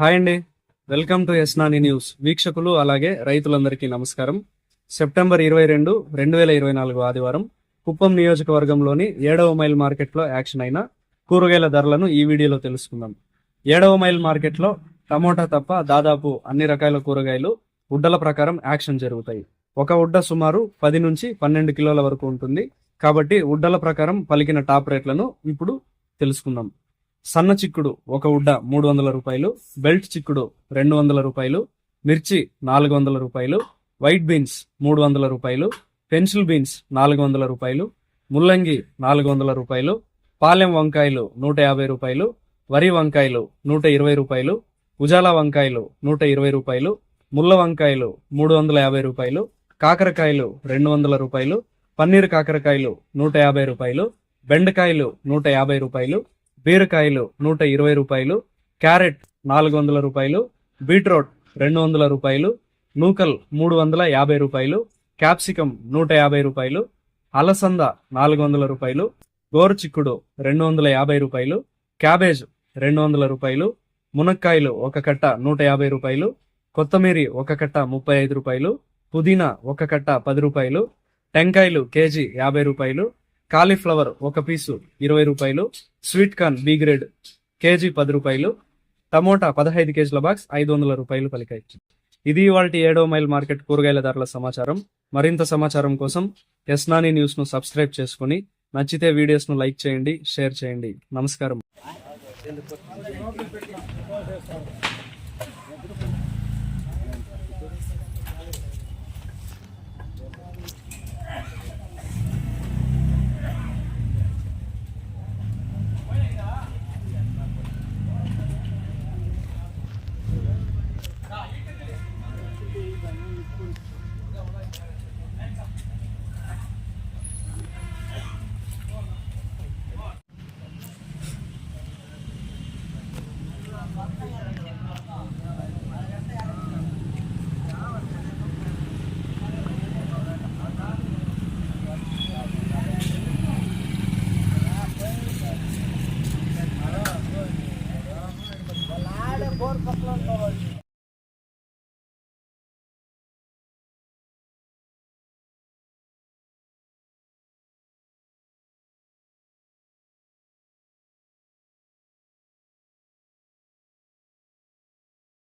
Hi అండి. Welcome to యస్నాని news. వీక్షకులు అలాగే రైతులందరికీ నమస్కారం. సెప్టెంబర్ 22, 2024 ఆదివారం కుప్పం నియోజకవర్గంలోని 7వ మైల్ మార్కెట్లో యాక్షన్ అయిన కూరగాయల ధరలను ఈ వీడియోలో తెలుసుకుందాం. 7వ మైల్ మార్కెట్లో టమోటా తప్ప దాదాపు అన్ని రకాల కూరగాయలు ఉడ్డల ప్రకారం యాక్షన్ జరుగుతాయి. ఒక ఉడ్డ సుమారు 10 నుంచి 12 కిలోల వరకు ఉంటుంది. కాబట్టి ఉడ్డల ప్రకారం పలికిన టాప్ రేట్లను ఇప్పుడు తెలుసుకుందాం. సన్న చిక్కుడు ఒక ఉడ్డ 300 రూపాయలు, బెల్ట్ చిక్కుడు 200 రూపాయలు, మిర్చి 400 రూపాయలు, వైట్ బీన్స్ 300 రూపాయలు, పెన్సిల్ బీన్స్ 400 రూపాయలు, ముల్లంగి 400 రూపాయలు, పాలెం వంకాయలు 150 రూపాయలు, వరి వంకాయలు 120 రూపాయలు, ఉజాలా వంకాయలు 120 రూపాయలు, ముల్ల వంకాయలు 350 రూపాయలు, కాకరకాయలు 200 రూపాయలు, పన్నీర్ కాకరకాయలు 150 రూపాయలు, బెండకాయలు 150 రూపాయలు, బీరకాయలు 120 రూపాయలు, క్యారెట్ 400 రూపాయలు, బీట్రూట్ 200 రూపాయలు, నూకల్ 350 రూపాయలు, క్యాప్సికం 150 రూపాయలు, అలసంద 400 రూపాయలు, గోరుచిక్కుడు 250 రూపాయలు, క్యాబేజ్ 200 రూపాయలు, మునక్కాయలు ఒక కట్ట 150 రూపాయలు, కొత్తమీరి ఒక కట్ట 35 రూపాయలు, పుదీనా ఒక కట్ట 10 రూపాయలు, టెంకాయలు కేజీ 50 రూపాయలు, కాలీఫ్లవర్ ఒక పీసు 20 రూపాయలు, sweet corn B grade KG 10 రూపాయలు, టమోటా 15 కేజీల బాక్స్ 500 రూపాయలు పలికాయి. ఇది ఇవాల్టి 7వ మైల్ మార్కెట్ కూరగాయల ధరల సమాచారం. మరింత సమాచారం కోసం యస్నాని న్యూస్ ను సబ్స్క్రైబ్ చేసుకుని నచ్చితే వీడియోస్ ను లైక్ చేయండి, షేర్ చేయండి. నమస్కారం.